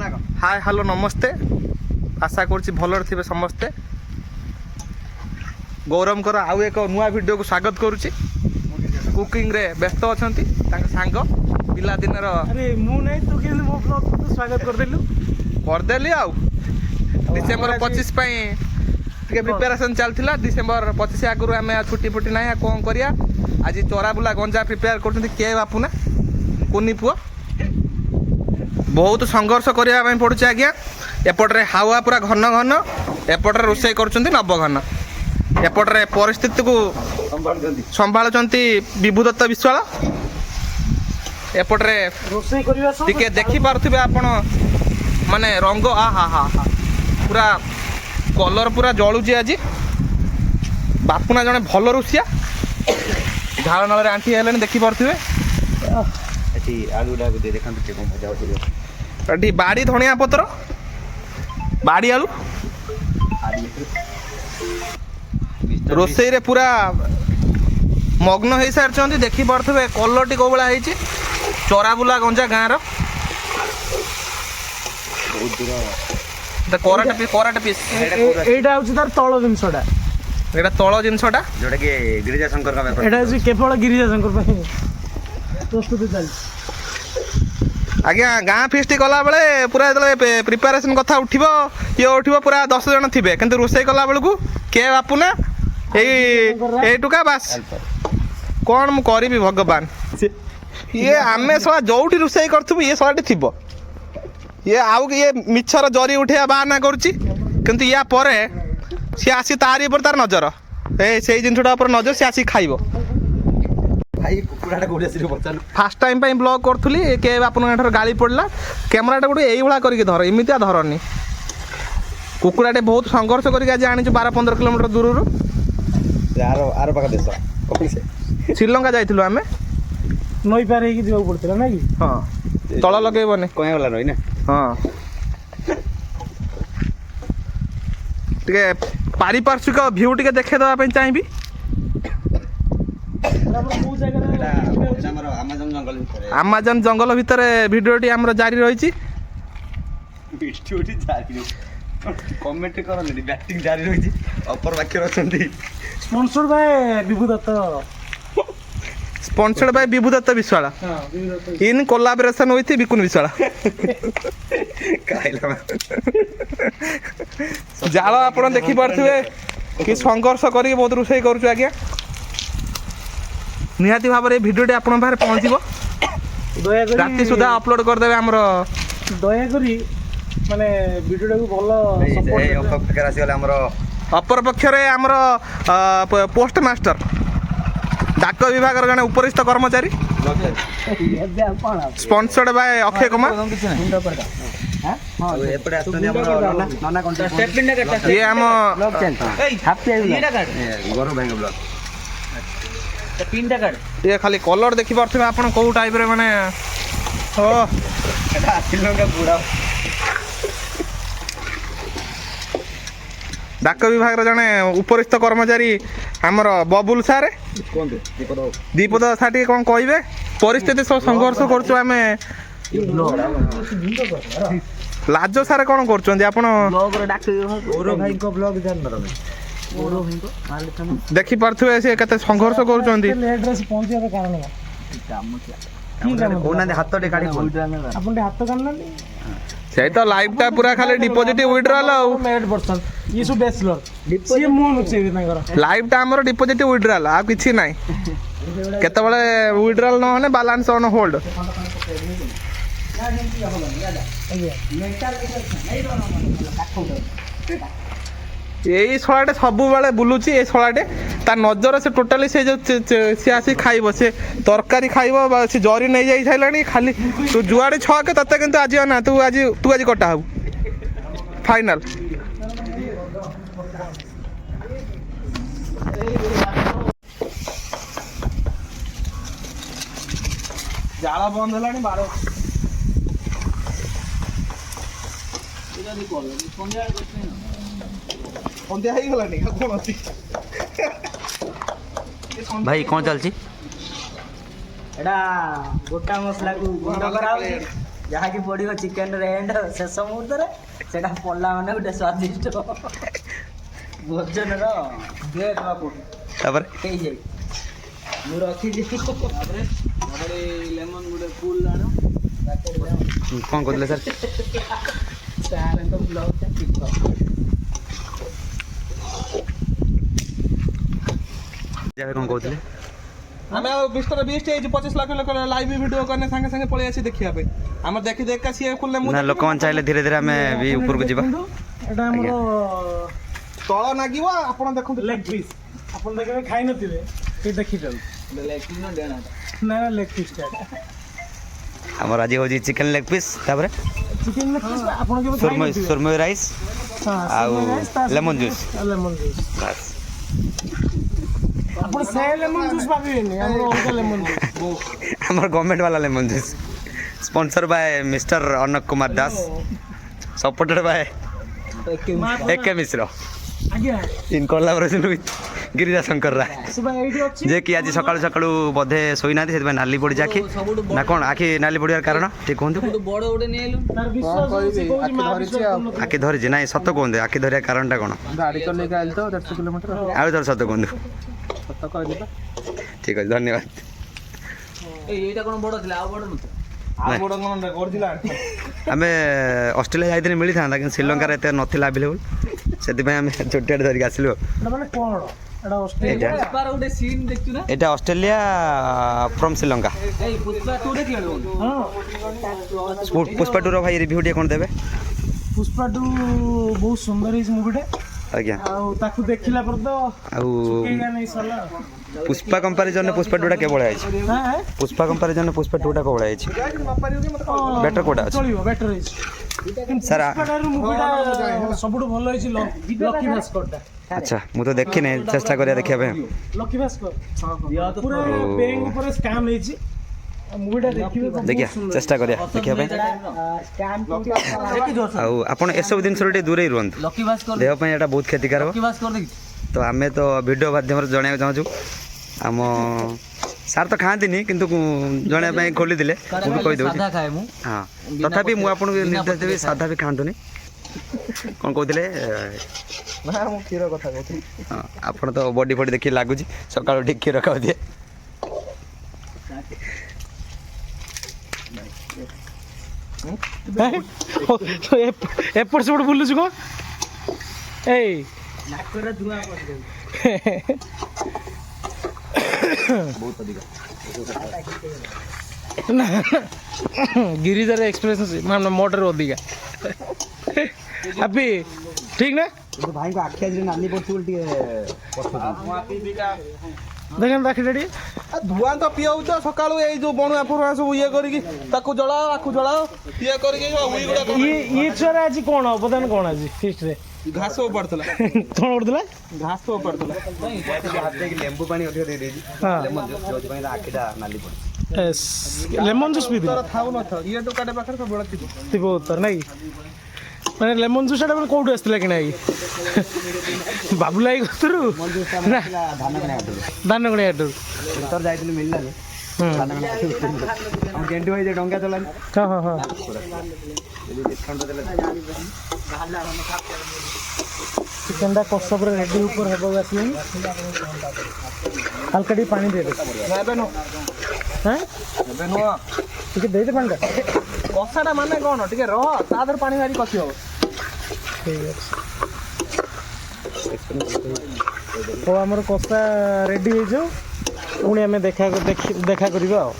Hi hello नमस्ते आशा करुँच भलर थे समस्ते गौरव कर आउ एक नुआ वीडियो को स्वागत करुँची कुकिंग रे व्यस्त अच्छा सांग पिला दिन अरे मु नहीं तू के मो ब्लॉग को स्वागत कर देलु करदेली आउ डिसेंबर 25 टे प्रिपेरेसन चलता डिसेंबर 25 आगु आम छुट्टी फुटी ना कौन करिया आज चरा बुला गंजा प्रिपेयर कर किए बापूना कुनी पुआ बहुत संघर्ष करने पड़ुचे आज्ञा एपटे हावा पूरा घन घन एपटे रोषे कर नवघन एपटे परिस्थिति को संभालुंट विभुदत्त विश्वाल एपटे टिके देखी पारे आपण माने रंग आ हा हा हा पूरा कलर पूरा जलुची आज बापुना जड़े भल रोषिया झाड़ नाल आंटी है देखी पारे बाड़ी धनिया पत्र बाड़ी आलू रोषे रे पूरा मग्न हो सारी देखी पारे कलर टी कौ भाई चरा बुला गंजा गाँव कराटे पीस तार तल जिनसटा एटा तल जिनसटा जोटा कि गिरिजा शंकर एटा केवल गिरिजा शंकर प्रस्तुति चल आज्ञा गाँ फिस्ट कला बेले पूरा जो प्रिपेरेसन कथा उठिब ये उठिब पूरा 10 जन थे कि रोषे कला बेलू के बापुना यहीटुका बास कौन मु करी भगवान ये आम सला जो रोषे करूँ ये सलाटी थी ये आउ ये मिछर जरी उठे बाहाना करुँच या पर सी आसी तारी उपर तार नजर से जिनटा नजर सी आसी खाइब फास्ट टाइम ब्लॉग करी के बापन गाड़ी पड़ा कैमेराटा गोटे यही करके धर एमतिया धरनी कुकुड़ाटे बहुत संघर्ष करके आज आनी 12-15 किलोमीटर दूर श्रीलंका जाइलु आम नई पार हो पड़ता ना कि हाँ तल लगेबन कहीं वाला नई ना हाँ टे पारिपार्श्विक भ्यू टे देखेदेवाई चाहिए आमाजन जंगल भितर भिडियोटी आमर जारी रही कमेंट करनी बैटिंग जारी रही अपर वाक्य रही sponsor by Bibhudatta sponsored by Bibhudatta Biswal in collaboration with Bikun Biswal जाल आप देखी पारे कि संघर्ष कर बहुत रोषे करुँ आज्ञा निहाती भाव में भिडियोटी आपण पाखे पहुँच राति सुधा अपलोड करदे आमर दयाकोरी माने भिडियोटा को भल अपर पक्षरे आमर पोस्ट मास्टर डाक विभाग जड़े उपरिस्थ कर्मचारी स्पॉन्सर्ड बाय अक्षय कुमार ये आम ये खाली कलर देखी पारे आप कौ टाइप माने डाक विभाग जड़े उपरिस्थ कर्मचारी आमर बबुल सारे दीपद सार कौन कहे परिस्थिति सब संघर्ष करें लाज सारे कौन कर देखी पारे से केते संघर्ष कर तो लाइफटा पूरा खाली डिपोजिट विड्रॉल लाइफटा आमर डिपोजिट विड्रॉल आ किछि नाही केतबेले विड्रॉल न होने बैलेंस ऑन होल्ड यही शलाटे सब बेले बुलूची ये शलाटे ता नजर से टोटाली से जो सी आसी खाइब से तरकारी खाइब से जरी नहीं जाई साइलानी खाली तू जुआड़े छके तते किंतु आज ना तू आज कटा हबु फाइनल जाला बंद हलानी 12 सन्ध्या हो गलानी कौन अच्छी भाई कौन चलची एटा गोटा मसला को गुंड करा ଯାହାକି ପଡ଼ିବ ଚିକେନର ଏଣ୍ଡ ଶେଷ ମୁହୂର୍ତ୍ତରେ ସେଟା ପଡ଼ିଲା ମାନେ ଗୋଟେ ସ୍ୱାଦିଷ୍ଟ ଭୋଜନର ତାପରେ ହେଇଯାଏ। ମୁଁ ରଖିଛି ତାପରେ ଲେମନ ଗୋଟେ ଫୁଲ ଆଣ କ'ଣ କହୁଥିଲେ ସାର୍? ସାରଙ୍କ ବ୍ଲଗ୍ଟା ଠିକ କ'ଣ କହୁଥିଲେ? ଆମେ ଆଉ ମିଷ୍ଟର ବିଷ୍ଟ ହେଇଛି 25 ଲକ୍ଷ ଲୋକ ଲାଇଭ୍ ଭିଡ଼ିଓ କଲେ ସାଙ୍ଗେ ସାଙ୍ଗେ ପଳେଇ ଆସି ଦେଖିବା ପାଇଁ। ଆମର ଦେଖି ଦେଖା ସିଏ ଖୋଲିଲେ ମୁଁ ନା ଲୋକମାନେ ଚାହିଁଲେ ଧୀରେ ଧୀରେ ଆମେ ବି ଉପରକୁ ଯିବା। ଏଟା ଆମର ତଳ ନାଗିବ ଆପଣ ଦେଖନ୍ତୁ। ଲେଗ ପିସ୍ ଆପଣ ଦେଖିବେ ଖାଇନଥିବେ ଟିକେ ଦେଖିଛନ୍ତି ନା ଲେଗ ପିସ୍ଟା ଆମର ଆଜି ହେଉଛି ଚିକେନ୍ ଲେଗ୍ ପିସ୍, ତାପରେ ଚିକେନ ଲେଗ ପିସ୍ ଆପଣ କେବେ ଖାଇନଥିବେ। ସୁରମଇ ରାଇସ୍ ଆଉ lemon juice। ଲେମନ ଜୁସ୍ ବାସ୍। ଆପଣ ସେ ଲେମନ ଜୁସ୍ ଭାବିବେନି ଆମର ଅଲଗା ଲେମନ ଜୁସ୍। ଆମର ଗଭର୍ଣ୍ଣମେଣ୍ଟ ବାଲା lemon juice, sponsor by mister Anak Kumar Das, supported by A K Mishra, ଆଜ୍ଞା in collaboration with Girija Shankar Ray, ସେ ବା ଏଇଠି ଅଛି। ଯେ କି ଆଜି ସକାଳୁ ସକାଳୁ ବୋଧେ ଶୋଇନାହାନ୍ତି, ସେଥିପାଇଁ ନାଲି ପଡ଼ିଛି ଆଖି ନା କ'ଣ? ଆଖି ନାଲି ପଡ଼ିବାର କାରଣ ଟିକେ କୁହନ୍ତୁ। ବଡ଼ ଗୋଟେ ନେଇ ଆଇଲୁ ତାର ବିଶ୍ୱାସ ଅଛି, କହୁଛି ମା ବିଶ୍ୱାସ କରୁନଥିବ। ଆଖି ଧରିଛି ନାଇଁ, ସତ କୁହନ୍ତୁ, ଆଖି ଧରିବା କାରଣଟା କ'ଣ? ଗାଡ଼ି ଚଲେଇକି ଆଇଲି ତ 150 କିଲୋମିଟର। ଆଉ ଥରେ ସତ କୁହନ୍ତୁ। ସତ କହିଲି ତ। ଠିକ୍ ଅଛି, ଧନ୍ୟବାଦ। ଏଇଟା କ'ଣ ବଡ଼ ଥିଲା ଆଉ ବଡ଼ ନଥିଲା। ଆଉ ବଡ଼ କ'ଣ କରିଥିଲା? ଆମେ ଅଷ୍ଟ୍ରେଲିଆ ଯାଇଥିଲେ ମିଳିଥାନ୍ତା, କିନ୍ତୁ ଶ୍ରୀଲଙ୍କାରେ ଏତେ ନଥିଲା ଆଭେଲେବୁଲ୍, ସେଥିପାଇଁ ଆମେ ଛୋଟିଆଟେ ଧରିକି ଆସିଲୁ। ଏଟା ମାନେ କ'ଣ? ଏଟା ଅଷ୍ଟ୍ରେଲିଆ। ପୁଷ୍ପାର ଗୋଟେ ସିନ୍ ଦେଖିଛୁ ନା? ଏଇଟା ଅଷ୍ଟ୍ରେଲିଆ ଫ୍ରମ୍ ଶ୍ରୀଲଙ୍କା। ଏଇ ପୁଷ୍ପା ଟୁ ଦେଖିଲୁ? ହଁ ପୁଷ୍ପା ଟୁର ଭାଇ ରିଭ୍ୟୁ ଟିକେ କ'ଣ ଦେବେ? ପୁଷ୍ପା ଟୁ ବହୁତ ସୁନ୍ଦର ହେଇଛି ମୁଭିଟା। ଆଜ୍ଞା। ଆଉ ତାକୁ ଦେଖିଲା ପରେ ତ ଆଉ ଶୁକେଇଗା ନେଇ ସରିଲା। ପୁଷ୍ପା କମ୍ପାରିଜନରେ ପୁଷ୍ପା ଟୁଟା କେବଳ ହେଇଛି। ହଁ ପୁଷ୍ପା କମ୍ପାରିଜନରେ ପୁଷ୍ପା ଟୁଟା କେବଳ ହେଇଛି। ବେଟର କୋଉଟା ଅଛି? ଚଳିବ, ବେଟର ହେଇଛି। ସାର୍ ପୁଷ୍ପାଟାରୁ ମୁଭିଟା ସବୁଠୁ ଭଲ ହେଇଛି ଲକି ଭାସ୍କରଟା। ଆଚ୍ଛା, ମୁଁ ତ ଦେଖିନି, ଚେଷ୍ଟା କରିବା ଦେଖିବା ପାଇଁ। ଲକି ଭାସ୍କର ପୁରା ବ୍ୟାଙ୍କ ଉପରେ ସ୍କାମ୍ ହେଇଛି। ମୁଭିଟା ଦେଖିବେ ତ ବହୁତ ଦେଖିବା, ସୁନ୍ଦର। ଚେଷ୍ଟା କରିବା ଦେଖିବା ପାଇଁ। ଆଉ ଆପଣ ଏସବୁ ଜିନିଷରୁ ଟିକେ ଦୂରେଇ ରୁହନ୍ତୁ, ଲକି ଭାସ୍କର ଦେହ ପାଇଁ ଏଇଟା ବହୁତ କ୍ଷତିକାରକ। ଲକି ଭାସ୍କର ଦେଖିଛୁ? ତ ଆମେ ତ ଭିଡ଼ିଓ ମାଧ୍ୟମରେ ଜଣାଇବାକୁ ଚାହୁଁଛୁ, ଆମ ସାର୍ ତ ଖାଆନ୍ତିନି, କିନ୍ତୁ ଜଣାଇବା ପାଇଁ ଖୋଲିଥିଲେ, ମୁଁ ବି କହିଦେଉଛି। ସାଧା ଖାଏ ମୁଁ। ହଁ, ତଥାପି ମୁଁ ଆପଣଙ୍କୁ ନିର୍ଦ୍ଦେଶ ଦେବି ସାଧା ବି ଖାଆନ୍ତୁନି। କ'ଣ କହୁଥିଲେ? ନା ମୁଁ କ୍ଷୀର କଥା କହୁଥିଲି। ହଁ, ଆପଣ ତ ବଡି ଫଡି ଦେଖିକି ଲାଗୁଛି, ସକାଳୁ ଟିକେ କ୍ଷୀର ଖାଉଥିବେ। ଏପଟ ସେପଟ ବୁଲୁଛୁ କ'ଣ? ଏଇ ନାକରେ ଧୂଆଁ ପଶିଯାଉଛି। ନା ଗିରିଜାର ଏକ୍ସପ୍ରେସନ୍ ମାନେ ମୋଟର ଅଧିକା ହାପି ଠିକ୍ ନା? ଭାଇଙ୍କ ଆଖି ଆଜି ନାଲି ପଡୁଛି ବୋଲି ଟିକେ ଦେଖେন ଆଖିଟା ଟିକେ। ଧୂଆଁ ତ ପିଉଛ ସକାଳୁ, ଏଇ ଯୋଉ ବଣୁଆ ଫରୁଆ ସବୁ ଇଏ କରିକି ତାକୁ ଜଳାଅ, ଆକୁ ଜଳାଅ, ଇଏ କରିକି ଇଏ ଛୁଆରେ ଆଜି କ'ଣ ଅବଦାନ କ'ଣ ଆଜି ଫିଷ୍ଟରେ? ଘାସ ଉପାଡୁଥିଲା। କ'ଣ କରୁଥିଲା? ଘାସ ଉପାଡୁଥିଲା। ଲେମ୍ବୁ ପାଣି ଅଧିକ ଦେଇଦେଇଛି, ହଁ ଯୋଉଥିପାଇଁ ଆଖିଟା ନାଲି ପଡିଛି। ଲେମନ୍ ଜୁସ୍ ପିଇଥିଲା ଥାଉ ନଥାଉ ଇଏ ଦୋକାନ ପାଖରେ ସବୁବେଳେ ଥିବ। ଥିବ ଉତ୍ତର ନାଇଁ ମାନେ ଲେମନ୍ ଜୁସ୍ ଟା ମାନେ କୋଉଠୁ ଆସିଥିଲା କିଣା ହେଇକି? ବାବୁଲାଇ କତରୁ ନା ଧାନ ଗଣିଆ ହାଟରୁ? ଯାଇଥିଲି ମିଳିଲାନି। ଗେଣ୍ଡୁ ଭାଇ ଡଙ୍ଗା ଚଲାନି, ହଁ ହଁ ହଁ ଚିକେନଟା କଷା ପୁରା ରେଡି ଉପରେ ହେବାକୁ ଆସିଲାଣି। ହାଲକା ଟିକେ ପାଣି ଦେଇଦେ। ଏବେ ନୁହଁ, ହାଁ ଏବେ ନୁହଁ, ଟିକେ ଦେଇଦେ ପାଣିଟା। କଷାଟା ମାନେ କ'ଣ ଟିକେ ରହ, ତା ଦେହରେ ପାଣି ମାରି କଷି ହବ। ଠିକ୍ ଅଛି। ହଉ ଆମର କଷା ରେଡି ହେଇଯାଉ, ପୁଣି ଆମେ ଦେଖା କରିବା ଆଉ।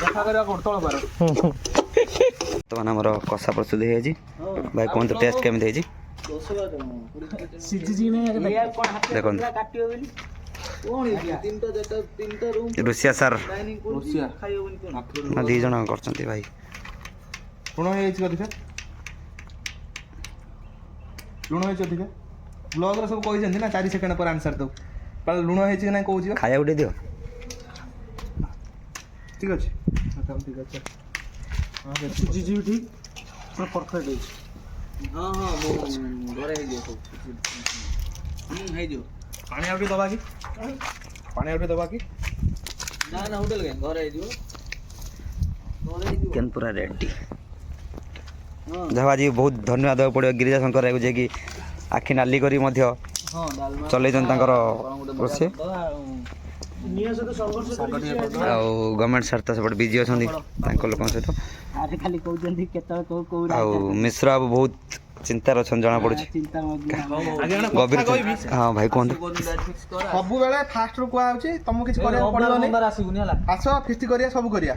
ଦେଖା କରିବା କ'ଣ ତଳ ପାର। ବର୍ତ୍ତମାନ ଆମର କଷା ପ୍ରସ୍ତୁତ ହେଇଯାଇଛି। ଭାଇ କୁହନ୍ତୁ ଟେଷ୍ଟ କେମିତି ହେଇଛି? ସିଝିଛି କି ନାହିଁ ଦେଖନ୍ତୁ, ରୁଷିଆ ସାର୍ ଦି ଜଣ କରିଛନ୍ତି ଭାଇ। ଲୁଣ ହେଇଯାଇଛି ଅଧିକା, ଲୁଣ ହେଇଛି ଅଧିକା। ବ୍ଲଗ୍ରେ ସବୁ କହିଛନ୍ତି ନା 4 ସେକେଣ୍ଡ ପରେ ଆନ୍ସର୍ ଦେବୁ। ଲୁଣ ହେଇଛି କି ନାହିଁ କହୁଛି। ଖାଇବାକୁ ଟିକେ ଦିଅ। ଠିକ୍ ଅଛି, ଠିକ୍ ଅଛି। ସିଝିଛି ବି ଠିକ୍, ପୁରା ପରଫେକ୍ଟ ହେଇଛି। ହଁ ହଁ ମୁଁ ଘରେ ହେଇଯିବ ସବୁ। ହେଇଯିବ। ପାଣି ଆଉ ଟିକେ ଦବା କି? ପାଣି ଆଉ ଟିକେ ଦବା କି? ନା ନା ହୋଟେଲ କାଇଁ ଘରେ ହେଇଯିବ। ଚିକେନ୍ ପୁରା ରେଡ଼ି। ଯାହା ଆଜି ବହୁତ ଧନ୍ୟବାଦ ଦେବାକୁ ପଡ଼ିବ ଗିରିଜା ଶଙ୍କର ରାୟକୁ, ଯିଏକି ଆଖି ନାଲି କରି ମଧ୍ୟ ଚଲେଇଛନ୍ତି ତାଙ୍କର ରୋଷେଇ। ଆଉ ଗଭର୍ଣ୍ଣମେଣ୍ଟ ସ୍ୱାର୍ଥ ସେପଟେ ବିଜି ଅଛନ୍ତି ତାଙ୍କ ଲୋକଙ୍କ ସହିତ। ଆରେ ଖାଲି କହୁଛନ୍ତି କେତେବେଳେ କୋଉ ଆଉ ମିଶ୍ର ବାବୁ ବହୁତ ଚିନ୍ତାରେ ଅଛନ୍ତି ଜଣାପଡ଼ୁଛି। ଗଭୀର ହଁ ଭାଇ କୁହନ୍ତୁ। ସବୁବେଳେ ଫାଷ୍ଟରୁ କୁହାହଉଛି ତମକୁ କିଛି କରିବାକୁ ପଡ଼ିବନି, ଆସ ଫିଷ୍ଟି କରିବା ସବୁ କରିବା।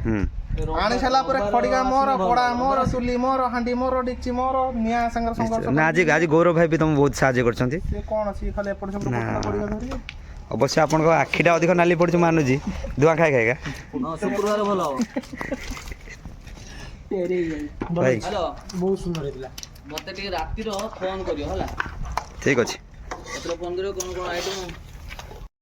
ଆଣି ସାରିଲା ପରେ ଖଡ଼ିକା ମୋର, କଡ଼ା ମୋର, ଚୁଲି ମୋର, ହାଣ୍ଡି ମୋର, ଡିକ୍ଚି ମୋର, ନିଆଁ ସାଙ୍ଗରେ ସଂଘର୍ଷ। ନା ଆଜି ଗୌରବ ଭାଇ ବି ତମକୁ ବହୁତ ସାହାଯ୍ୟ କରିଛନ୍ତି। ସେ କ'ଣ ସିଏ ଖାଲି ଏପଟ ସେପଟ ପଡ଼ିବ ଧରିକି। ଅବଶ୍ୟ ଆପଣଙ୍କ ଆଖିଟା ଅଧିକ ନାଲି ପଡ଼ିଛି ମାନୁଛି, ଧୂଆଁ ଖାଇ ଖାଇକା। ଶୁକ୍ରବାର ଭଲ ହବ। ଭାଇ ବହୁତ ସୁନ୍ଦର ହେଇଥିଲା। ମତେ ଟିକେ ରାତିର ଫୋନ କରିବ ହେଲା। ଠିକ୍ ଅଛି। ରାତିର ଫୋନ କରିବ, କ'ଣ ଆଇଟମ